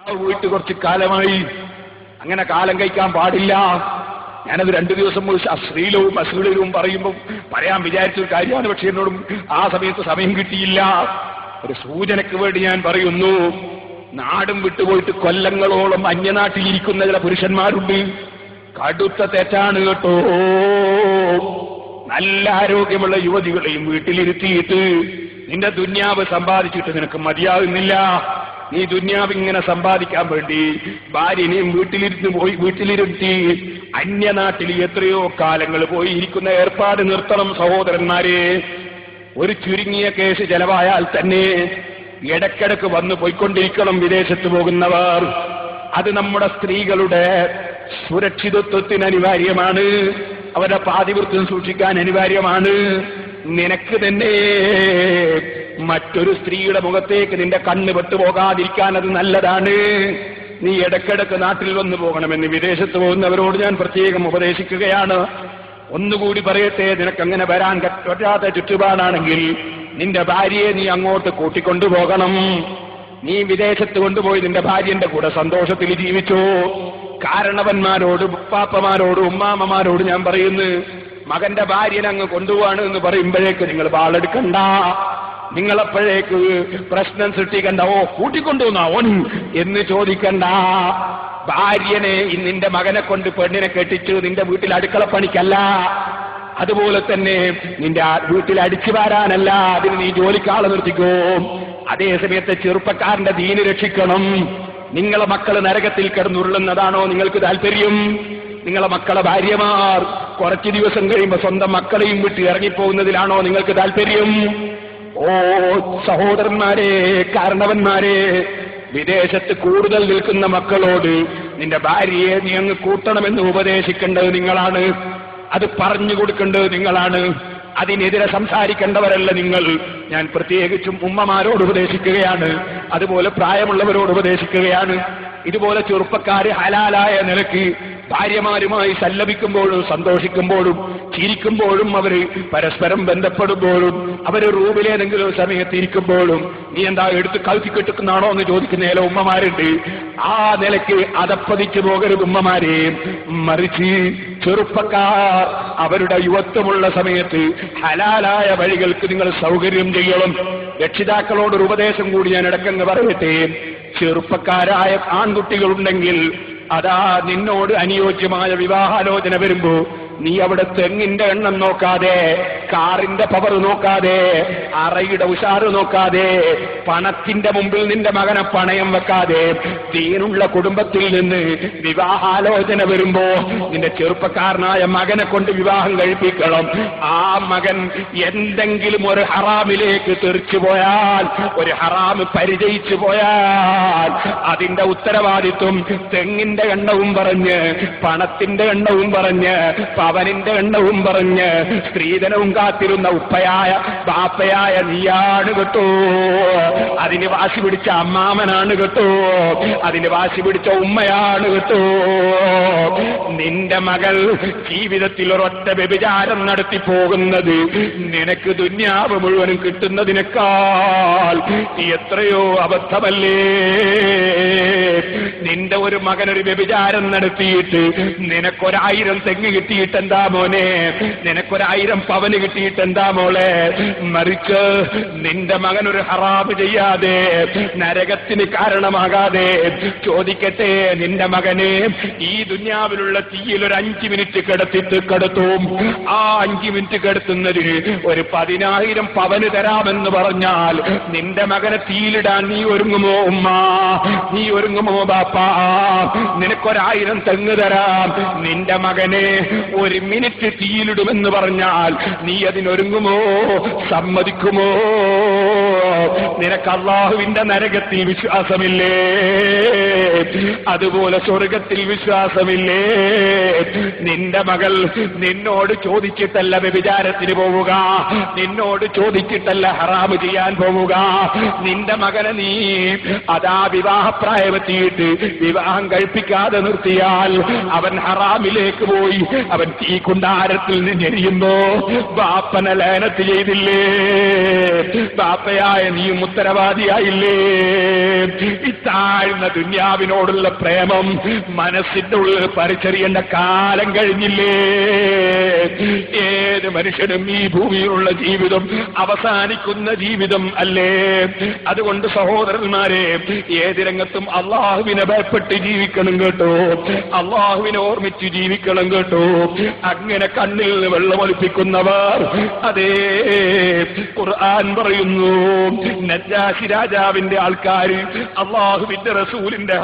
വീട്ട് കുറച്ച് കാലമായി. അങ്ങനെ കാലം കഴിക്കാൻ പാടില്ല. ഞാനത് 2 ദിവസം അശ്ലീലവും അശ്ലീലവും പറയുമ്പോൾ പറയാൻ വിചാരിച്ചൊരു കാര്യമാണ്. പക്ഷെ എന്നോടും ആ സമയത്ത് സമയം കിട്ടിയില്ല. ഒരു സൂചനയ്ക്ക് വേണ്ടി ഞാൻ പറയുന്നു. നാടും വിട്ടുപോയിട്ട് കൊല്ലങ്ങളോളം അന്യനാട്ടിലിരിക്കുന്ന ചില പുരുഷന്മാരുണ്ട്. കടുത്ത തെറ്റാണ് കേട്ടോ. നല്ല ആരോഗ്യമുള്ള യുവതികളെയും വീട്ടിലിരുത്തിയിട്ട് നിന്റെ ദുന്യാവ് സമ്പാദിച്ചിട്ട് നിനക്ക് മതിയാകുന്നില്ല. നീ ദുന്യാവ് ഇങ്ങനെ സമ്പാദിക്കാൻ വേണ്ടി ഭാര്യനെയും വീട്ടിലിരുത്തി അന്യനാട്ടിൽ എത്രയോ കാലങ്ങൾ പോയി ഇരിക്കുന്ന ഏർപ്പാട് നിർത്തണം സഹോദരന്മാരെ. ഒരു ചുരുങ്ങിയ കേസ് ചെലവായാൽ തന്നെ ഇടയ്ക്കിടയ്ക്ക് വന്നു പോയിക്കൊണ്ടിരിക്കണം വിദേശത്ത് പോകുന്നവർ. അത് നമ്മുടെ സ്ത്രീകളുടെ സുരക്ഷിതത്വത്തിന് അനിവാര്യമാണ്. അവരുടെ പാതിവൃത്യം സൂക്ഷിക്കാൻ അനിവാര്യമാണ്. നിനക്ക് തന്നെ മറ്റൊരു സ്ത്രീയുടെ മുഖത്തേക്ക് നിന്റെ കണ്ണ് പെട്ടുപോകാതിരിക്കാൻ അത് നല്ലതാണ്. നീ ഇടയ്ക്കിടയ്ക്ക് നാട്ടിൽ വന്നു പോകണമെന്ന് വിദേശത്ത് പോകുന്നവരോട് ഞാൻ പ്രത്യേകം ഉപദേശിക്കുകയാണ്. ഒന്നുകൂടി പറയട്ടെ, നിനക്കങ്ങനെ വരാൻ പറ്റാത്ത ചുറ്റുപാടാണെങ്കിൽ നിന്റെ ഭാര്യയെ നീ അങ്ങോട്ട് കൂട്ടിക്കൊണ്ടുപോകണം. നീ വിദേശത്ത് കൊണ്ടുപോയി നിന്റെ ഭാര്യന്റെ കൂടെ സന്തോഷത്തിൽ ജീവിച്ചോ. കാരണവന്മാരോട്, ഉപ്പാപ്പമാരോട്, ഉമ്മാമ്മമാരോട് ഞാൻ പറയുന്നു, മകന്റെ ഭാര്യനെ അങ്ങ് കൊണ്ടുപോവാണ് എന്ന് പറയുമ്പോഴേക്ക് നിങ്ങൾ വാളെടുക്കണ്ട. നിങ്ങളെപ്പോഴേക്ക് പ്രശ്നം സൃഷ്ടിക്കണ്ട. ഓ കൂട്ടിക്കൊണ്ടുവന്നാ ഓൻ എന്ന് ചോദിക്കണ്ട. ഭാര്യനെ നിന്റെ മകനെ കൊണ്ട് പെണ്ണിനെ കെട്ടിച്ചു നിന്റെ വീട്ടിൽ അടുക്കളപ്പണിക്കല്ല. അതുപോലെ തന്നെ നിന്റെ വീട്ടിൽ അടിച്ചു വാരാനല്ല. അതിന് നീ ജോലിക്കാളെ നിർത്തിക്കോ. അതേസമയത്ത് ചെറുപ്പക്കാരന്റെ ദീന് രക്ഷിക്കണം. നിങ്ങളെ മക്കള് നരകത്തിൽ കിടന്നുരുളുന്നതാണോ നിങ്ങൾക്ക് താല്പര്യം? നിങ്ങളെ മക്കളെ ഭാര്യമാർ കുറച്ചു ദിവസം കഴിയുമ്പോൾ സ്വന്തം മക്കളെയും വിട്ട് ഇറങ്ങിപ്പോകുന്നതിലാണോ നിങ്ങൾക്ക് താല്പര്യം? ഓ സഹോദരന്മാരെ, കാരണവന്മാരെ, വിദേശത്ത് കൂടുതൽ നിൽക്കുന്ന മക്കളോട് നിന്റെ ഭാര്യയെ നീ അങ്ങ് കൂട്ടണമെന്ന് ഉപദേശിക്കേണ്ടത് നിങ്ങളാണ്. അത് പറഞ്ഞു കൊടുക്കേണ്ടത് നിങ്ങളാണ്. അതിനെതിരെ സംസാരിക്കേണ്ടവരല്ല നിങ്ങൾ. ഞാൻ പ്രത്യേകിച്ചും ഉമ്മമാരോട് ഉപദേശിക്കുകയാണ്. അതുപോലെ പ്രായമുള്ളവരോട് ഉപദേശിക്കുകയാണ്. ഇതുപോലെ ചെറുപ്പക്കാര് ഹലാലായ നിലയ്ക്ക് ഭാര്യമാരുമായി സല്ലപിക്കുമ്പോഴും സന്തോഷിക്കുമ്പോഴും ചിരിക്കുമ്പോഴും അവര് പരസ്പരം ബന്ധപ്പെടുമ്പോഴും അവര് റൂമിലേതെങ്കിലും സമയത്ത് ഇരിക്കുമ്പോഴും നീ എന്താ എടുത്ത് കഴുത്തിക്കെട്ടുന്നാണോ എന്ന് ചോദിക്കുന്ന ചില ഉമ്മമാരുണ്ട്. ആ നിലയ്ക്ക് അതപ്പതിച്ചു പോകരുത് ഉമ്മമാരെ. മറിച്ച് ചെറുപ്പക്കാർ അവരുടെ യുവത്വമുള്ള സമയത്ത് ഹലാലായ വഴികൾക്ക് നിങ്ങൾ സൗകര്യം ചെയ്യണം. രക്ഷിതാക്കളോടൊരു ഉപദേശം കൂടി ഞാൻ ഇടയ്ക്കങ്ങ് പറയട്ടെ. ചെറുപ്പക്കാരായ ആൺകുട്ടികളുണ്ടെങ്കിൽ അതാ നിന്നോട് അനുയോജ്യമായ വിവാഹാലോചന വരുമ്പോ നീ അവിടെ തെങ്ങിന്റെ എണ്ണം നോക്കാതെ, കാറിന്റെ പവർ നോക്കാതെ, അറയുടെ ഉഷാറ് നോക്കാതെ, പണത്തിന്റെ മുമ്പിൽ നിന്റെ മകനെ പണയം വെക്കാതെ ദീനുള്ള കുടുംബത്തിൽ നിന്ന് വിവാഹാലോചന വരുമ്പോ നിന്റെ ചെറുപ്പക്കാരനായ മകനെ കൊണ്ട് വിവാഹം കഴിപ്പിക്കണം. ആ മകൻ എന്തെങ്കിലും ഒരു ഹറാമിലേക്ക് തെറിച്ചു പോയാൽ, ഒരു ഹറാമ് പരിചയിച്ചു പോയാൽ അതിന്റെ ഉത്തരവാദിത്വം തെങ്ങിന്റെ എണ്ണവും പറഞ്ഞ്, പണത്തിന്റെ എണ്ണവും പറഞ്ഞ്, പവനിന്റെ എണ്ണവും പറഞ്ഞ് സ്ത്രീധനവും കാത്തിരുന്ന ഉപ്പയായ ബാപ്പയായ നീയാണ് കേട്ടോ. അതിന് വാശി പിടിച്ച അമ്മാമനാണ് കേട്ടോ. അതിന് വാശി പിടിച്ച ഉമ്മയാണ് കേട്ടോ. നിന്റെ മകൾ ജീവിതത്തിൽ ഒരൊറ്റ വ്യഭിചാരം നടത്തി പോകുന്നത് നിനക്ക് ദുന്യാവ് മുഴുവനും കിട്ടുന്നതിനേക്കാൾ എത്രയോ അബദ്ധമല്ലേ. നിന്റെ ഒരു മകനൊരു വ്യഭിചാരം നടത്തിയിട്ട് നിനക്കൊരായിരം തെങ്ങ് കിട്ടിയിട്ട് എന്താ മോനെ, നിനക്കൊരായിരം പവന് കിട്ടിയിട്ട് എന്താ മോളെ? മറിച്ച് നിന്റെ മകനൊരു ഹറാമ് ചെയ്യാതെ, നരകത്തിന് കാരണമാകാതെ, ചോദിക്കട്ടെ, നിന്റെ മകനെ ഈ ദുന്യാവിലുള്ള തീയിൽ ഒരു 5 മിനിറ്റ് കിടത്തും. ആ 5 മിനിറ്റ് കിടത്തുന്നതിന് ഒരു 10,000 പവന് തരാമെന്ന് പറഞ്ഞാൽ നിന്റെ മകനെ തീയിലിടാൻ നീ ഒരുങ്ങുമോ ഉമ്മ? നീ ഒരുങ്ങുമോ ബാപ്പാ? നിനക്കൊരായിരം തെങ്ങ് തരാം. നിന്റെ മകനെ 1 മിനിറ്റ് തീയിലിടുമെന്ന് പറഞ്ഞാൽ നീ അതിനൊരുങ്ങുമോ? സമ്മതിക്കുമോ? നിനക്ക് അല്ലാഹുവിന്റെ നരകത്തിൽ വിശ്വാസമില്ലേ? അതുപോലെ സ്വർഗത്തിൽ വിശ്വാസമില്ലേ? നിന്റെ മകൾ നിന്നോട് ചോദിച്ചിട്ടല്ല വ്യഭിചാരത്തിന് പോവുക, നിന്നോട് ചോദിച്ചിട്ടല്ല ഹറാമ് ചെയ്യാൻ പോവുക. നിന്റെ മകനെ നീ അതാ വിവാഹപ്രായമെത്തിയിട്ട് വിവാഹം കഴിപ്പിക്കാതെ നിർത്തിയാൽ അവൻ ഹറാമിലേക്ക് പോയി, അവൻ തീ കുണ്ടാരത്തിൽ നിന്നെരിയുമ്പോ ബാപ്പനെ ലയനത്ത് ചെയ്തില്ലേ? ബാപ്പയായ നീയും ഉത്തരവാദിയായില്ലേ? ഈ താഴ്ന്ന ദുന്യാവിനോടുള്ള പ്രേമം മനസ്സിന്റെ ഉള്ളിൽ പരിചരിയേണ്ട കാലം കഴിഞ്ഞില്ലേ? ഏത് മനുഷ്യനും ഈ ഭൂമിയിലുള്ള ജീവിതം അവസാനിക്കുന്ന ജീവിതം അല്ലേ? അതുകൊണ്ട് സഹോദരന്മാരെ, ഏത് രംഗത്തും അള്ളാഹുവിനെ ഭയപ്പെട്ട് ജീവിക്കണം കേട്ടോ, അള്ളാഹുവിനെ ഓർമ്മിച്ച് ജീവിക്കണം കേട്ടോ. അങ്ങനെ കണ്ണിൽ നിന്ന് വെള്ളമൊലിപ്പിക്കുന്നവർ, അതേ ഖുർആൻ പറയുന്നു, നജ്ജാശി രാജാവിന്റെ ആൾക്കാർ അള്ളാഹുവിന്റെ റസൂലിന്റെ